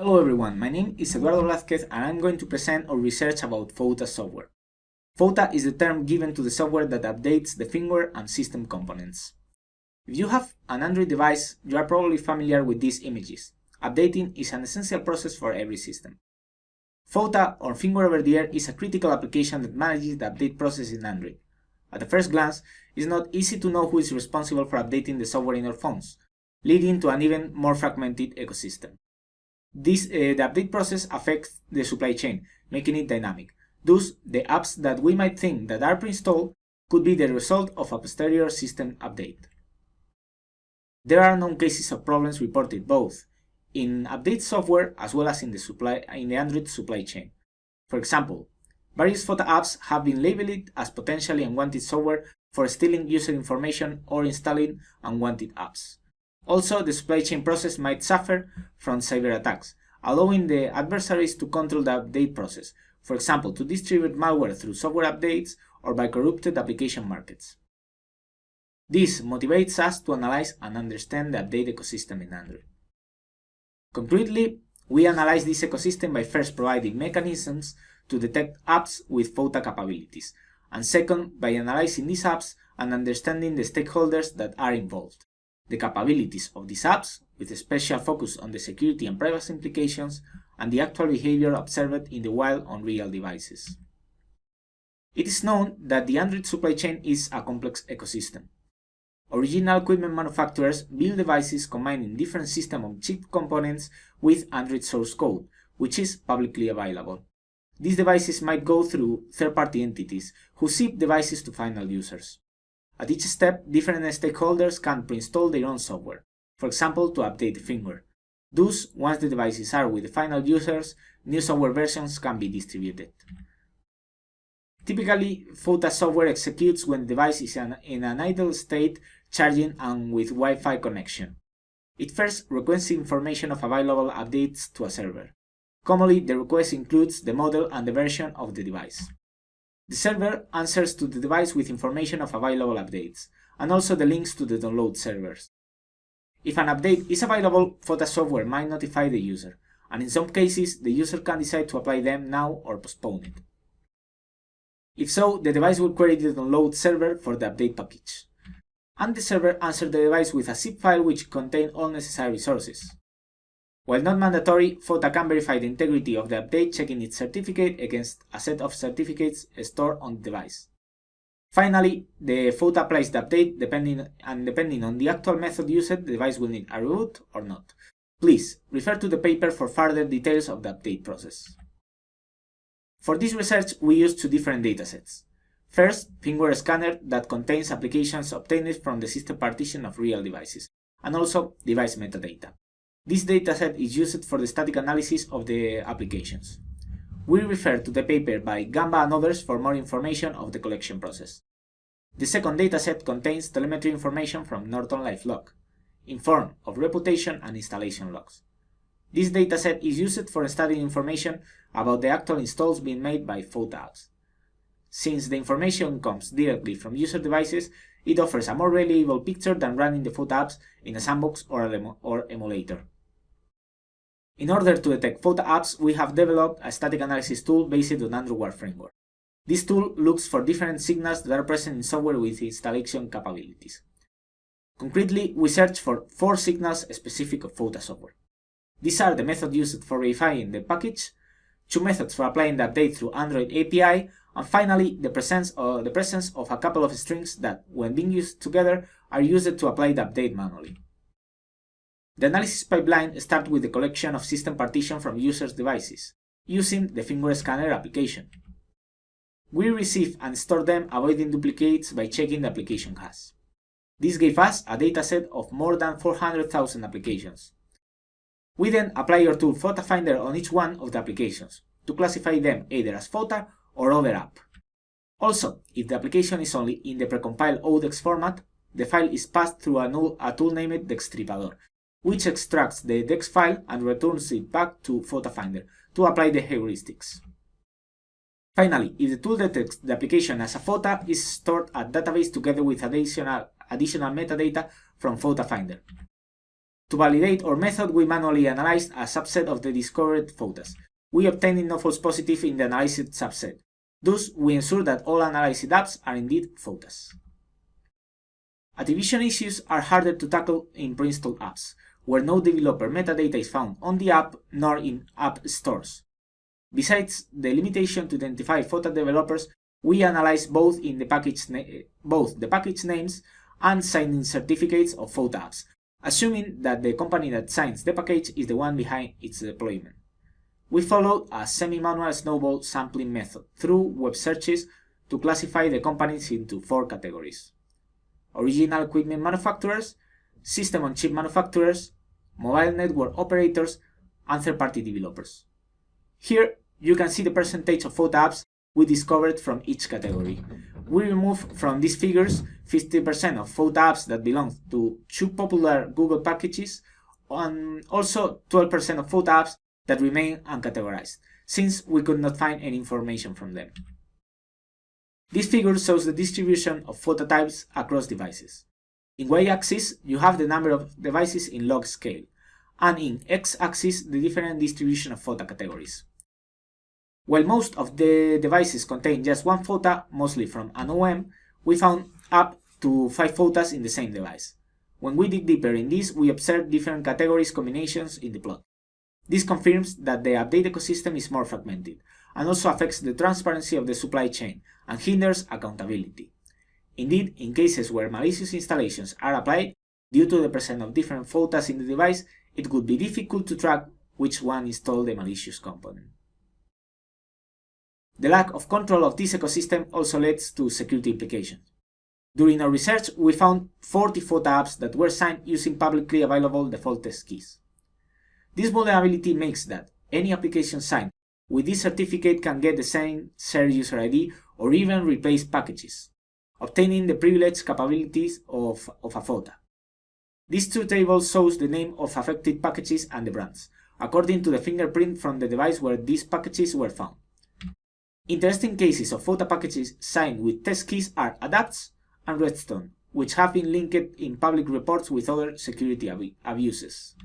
Hello everyone, my name is Eduardo Vázquez and I'm going to present our research about FOTA software. FOTA is the term given to the software that updates the firmware and system components. If you have an Android device, you are probably familiar with these images. Updating is an essential process for every system. FOTA, or firmware over the air, is a critical application that manages the update process in Android. At the first glance, it's not easy to know who is responsible for updating the software in our phones, leading to an even more fragmented ecosystem. The update process affects the supply chain, making it dynamic. Thus, the apps that we might think that are pre-installed could be the result of a posterior system update. There are known cases of problems reported both in update software as well as in the Android supply chain. For example, various FOTA apps have been labeled as potentially unwanted software for stealing user information or installing unwanted apps. Also, the supply chain process might suffer from cyber attacks, allowing the adversaries to control the update process, for example, to distribute malware through software updates or by corrupted application markets. This motivates us to analyze and understand the update ecosystem in Android. Concretely, we analyze this ecosystem by first providing mechanisms to detect apps with FOTA capabilities, and second, by analyzing these apps and understanding the stakeholders that are involved, the capabilities of these apps, with a special focus on the security and privacy implications, and the actual behavior observed in the wild on real devices. It is known that the Android supply chain is a complex ecosystem. Original equipment manufacturers build devices combining different system of chip components with Android source code, which is publicly available. These devices might go through third-party entities who ship devices to final users. At each step, different stakeholders can pre-install their own software, for example, to update the firmware. Thus, once the devices are with the final users, new software versions can be distributed. Typically, FOTA software executes when the device is in an idle state, charging and with Wi-Fi connection. It first requests information of available updates to a server. Commonly, the request includes the model and the version of the device. The server answers to the device with information of available updates, and also the links to the download servers. If an update is available, FOTA software might notify the user, and in some cases, the user can decide to apply them now or postpone it. If so, the device will query the download server for the update package, and the server answers the device with a zip file which contains all necessary resources. While not mandatory, FOTA can verify the integrity of the update, checking its certificate against a set of certificates stored on the device. Finally, the FOTA applies the update, depending on the actual method used, the device will need a reboot or not. Please refer to the paper for further details of the update process. For this research, we used two different datasets. First, firmware scanner that contains applications obtained from the system partition of real devices, and also device metadata. This dataset is used for the static analysis of the applications. We refer to the paper by Gamba and others for more information of the collection process. The second dataset contains telemetry information from Norton LifeLog, in form of reputation and installation logs. This dataset is used for studying information about the actual installs being made by FOTA apps. Since the information comes directly from user devices, it offers a more reliable picture than running the FOTA apps in a sandbox or emulator. In order to detect FOTA apps, we have developed a static analysis tool based on Android Wear framework. This tool looks for different signals that are present in software with installation capabilities. Concretely, we search for 4 signals specific of FOTA software. These are the method used for verifying the package, 2 methods for applying the update through Android API, and finally, the presence of a couple of strings that, when being used together, are used to apply the update manually. The analysis pipeline starts with the collection of system partition from users' devices, using the firmware scanner application. We receive and store them, avoiding duplicates by checking the application hash. This gave us a dataset of more than 400,000 applications. We then apply our tool FOTA Finder on each one of the applications, to classify them either as FOTA or other app. Also, if the application is only in the precompiled ODEX format, the file is passed through a tool named Dextripador, which extracts the DEX file and returns it back to FOTA Finder to apply the heuristics. Finally, if the tool detects the application as a FOTA, is stored at database together with additional metadata from FOTA Finder. To validate our method, we manually analyzed a subset of the discovered FOTAs. We obtained no false positive in the analyzed subset. Thus, we ensure that all analyzed apps are indeed FOTAs. Attribution issues are harder to tackle in pre-installed apps, where no developer metadata is found on the app nor in app stores. Besides the limitation to identify FOTA developers, we analyze both the package names and signing certificates of FOTA apps, assuming that the company that signs the package is the one behind its deployment. We followed a semi-manual snowball sampling method through web searches to classify the companies into 4 categories: original equipment manufacturers, system-on-chip manufacturers, mobile network operators, and third-party developers. Here, you can see the percentage of FOTA apps we discovered from each category. We removed from these figures 50% of FOTA apps that belong to 2 popular Google packages, and also 12% of FOTA apps that remain uncategorized, since we could not find any information from them. This figure shows the distribution of FOTA types across devices. In y-axis, you have the number of devices in log scale, and in x-axis, the different distribution of FOTA categories. While most of the devices contain just one FOTA, mostly from an OEM, we found up to 5 FOTAs in the same device. When we dig deeper in this, we observe different categories combinations in the plot. This confirms that the update ecosystem is more fragmented, and also affects the transparency of the supply chain, and hinders accountability. Indeed, in cases where malicious installations are applied, due to the presence of different FOTAs in the device, it would be difficult to track which one installed the malicious component. The lack of control of this ecosystem also leads to security implications. During our research, we found 40 FOTA apps that were signed using publicly available default test keys. This vulnerability makes that any application signed with this certificate can get the same shared user ID or even replace packages, obtaining the privileged capabilities of a FOTA. This two table shows the name of affected packages and the brands, according to the fingerprint from the device where these packages were found. Interesting cases of FOTA packages signed with test keys are Adapts and Redstone, which have been linked in public reports with other security abuses.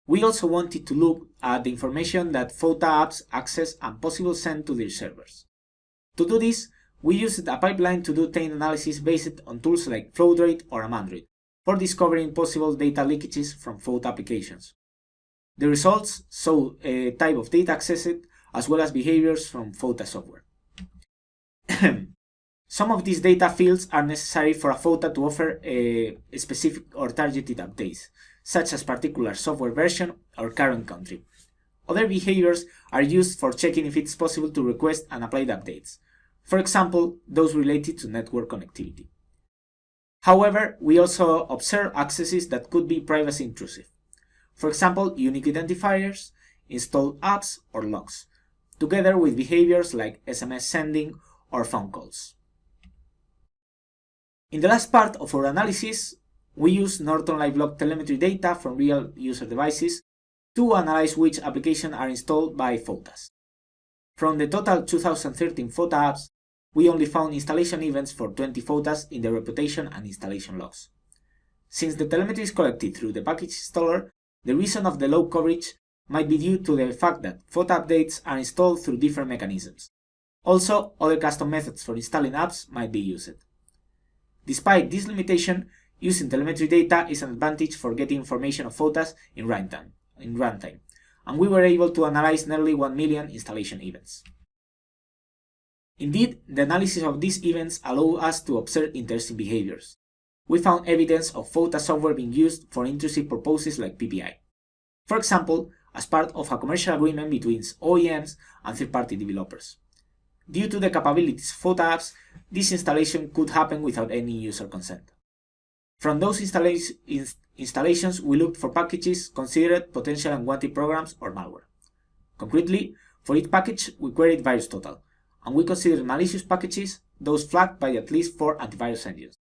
We also wanted to look at the information that FOTA apps access and possible send to their servers. To do this, we used a pipeline to do taint analysis based on tools like Floatrate or Amandroid for discovering possible data leakages from FOTA applications. The results show a type of data accessed as well as behaviors from FOTA software. Some of these data fields are necessary for a FOTA to offer a specific or targeted updates, such as particular software version or current country. Other behaviors are used for checking if it's possible to request and apply the updates, for example, those related to network connectivity. However, we also observe accesses that could be privacy intrusive, for example, unique identifiers, installed apps, or logs, together with behaviors like SMS sending or phone calls. In the last part of our analysis, we use Norton LiveLog telemetry data from real user devices to analyze which applications are installed by FOTAs. From the total 2013 FOTA apps, we only found installation events for 20 FOTAs in the reputation and installation logs. Since the telemetry is collected through the package installer, the reason of the low coverage might be due to the fact that FOTA updates are installed through different mechanisms. Also, other custom methods for installing apps might be used. Despite this limitation, using telemetry data is an advantage for getting information of FOTAs in runtime, and we were able to analyze nearly 1 million installation events. Indeed, the analysis of these events allowed us to observe interesting behaviors. We found evidence of FOTA software being used for intrusive purposes like PPI. For example, as part of a commercial agreement between OEMs and third-party developers. Due to the capabilities of FOTA apps, this installation could happen without any user consent. From those installations, we looked for packages considered potential unwanted programs or malware. Concretely, for each package, we queried VirusTotal, and we considered malicious packages those flagged by at least 4 antivirus engines.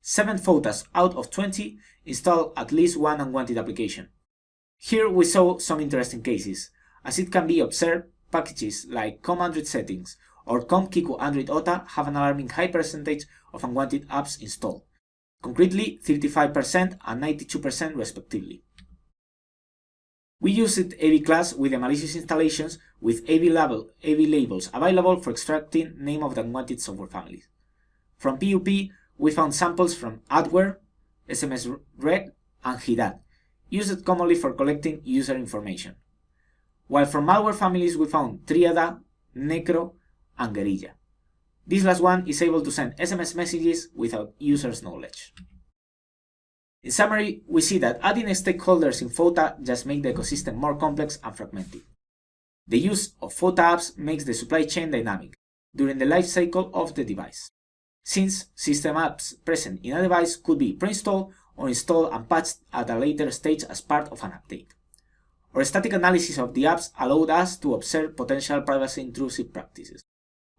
7 FOTAs out of 20 installed at least one unwanted application. Here we saw some interesting cases. As it can be observed, packages like COM Android settings or COM Kiku Android OTA have an alarming high percentage of unwanted apps installed, concretely 35% and 92% respectively. We used AV class with the malicious installations with AV labels available for extracting name of the unwanted software families. From PUP, we found samples from adware, SMSReg, and HIDAT, used commonly for collecting user information. While from malware families we found Triada, Necro, and Guerrilla. This last one is able to send SMS messages without users' knowledge. In summary, we see that adding stakeholders in FOTA just makes the ecosystem more complex and fragmented. The use of FOTA apps makes the supply chain dynamic during the life cycle of the device, since system apps present in a device could be pre-installed or installed and patched at a later stage as part of an update. Our static analysis of the apps allowed us to observe potential privacy intrusive practices.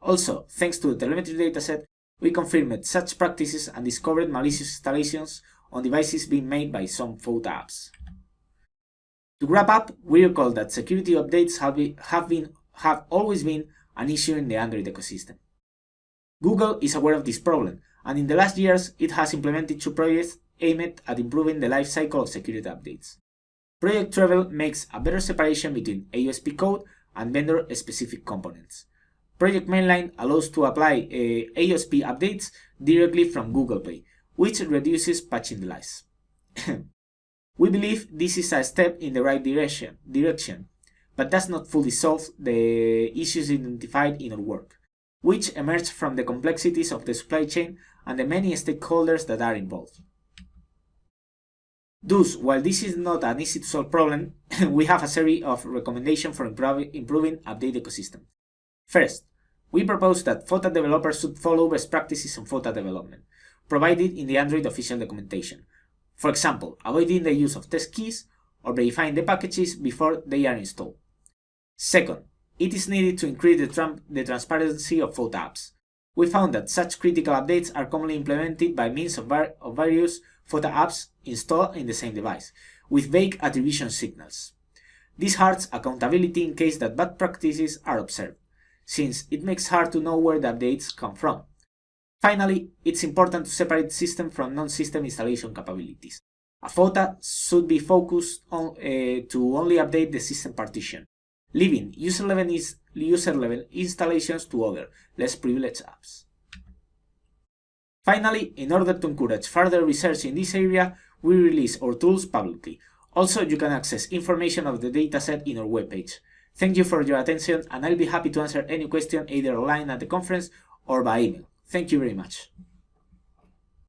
Also, thanks to the telemetry dataset, we confirmed such practices and discovered malicious installations on devices being made by some FOTA apps. To wrap up, we recall that security updates have always been an issue in the Android ecosystem. Google is aware of this problem, and in the last years it has implemented 2 projects aimed at improving the life cycle of security updates. Project Treble makes a better separation between AOSP code and vendor-specific components. Project Mainline allows to apply AOSP updates directly from Google Play, which reduces patching delays. We believe this is a step in the right direction, but does not fully solve the issues identified in our work, which emerge from the complexities of the supply chain and the many stakeholders that are involved. Thus, while this is not an easy to solve problem, we have a series of recommendations for improving update ecosystem. First, we propose that FOTA developers should follow best practices on FOTA development, provided in the Android official documentation. For example, avoiding the use of test keys or verifying the packages before they are installed. Second, it is needed to increase the transparency of FOTA apps. We found that such critical updates are commonly implemented by means of various FOTA apps installed in the same device, with vague attribution signals. This hurts accountability in case that bad practices are observed, since it makes hard to know where the updates come from. Finally, it's important to separate system from non-system installation capabilities. A FOTA should be focused on to only update the system partition, leaving user-level installations to other, less privileged apps. Finally, in order to encourage further research in this area, we release our tools publicly. Also, you can access information of the dataset in our webpage. Thank you for your attention, and I'll be happy to answer any question either online at the conference or by email. Thank you very much.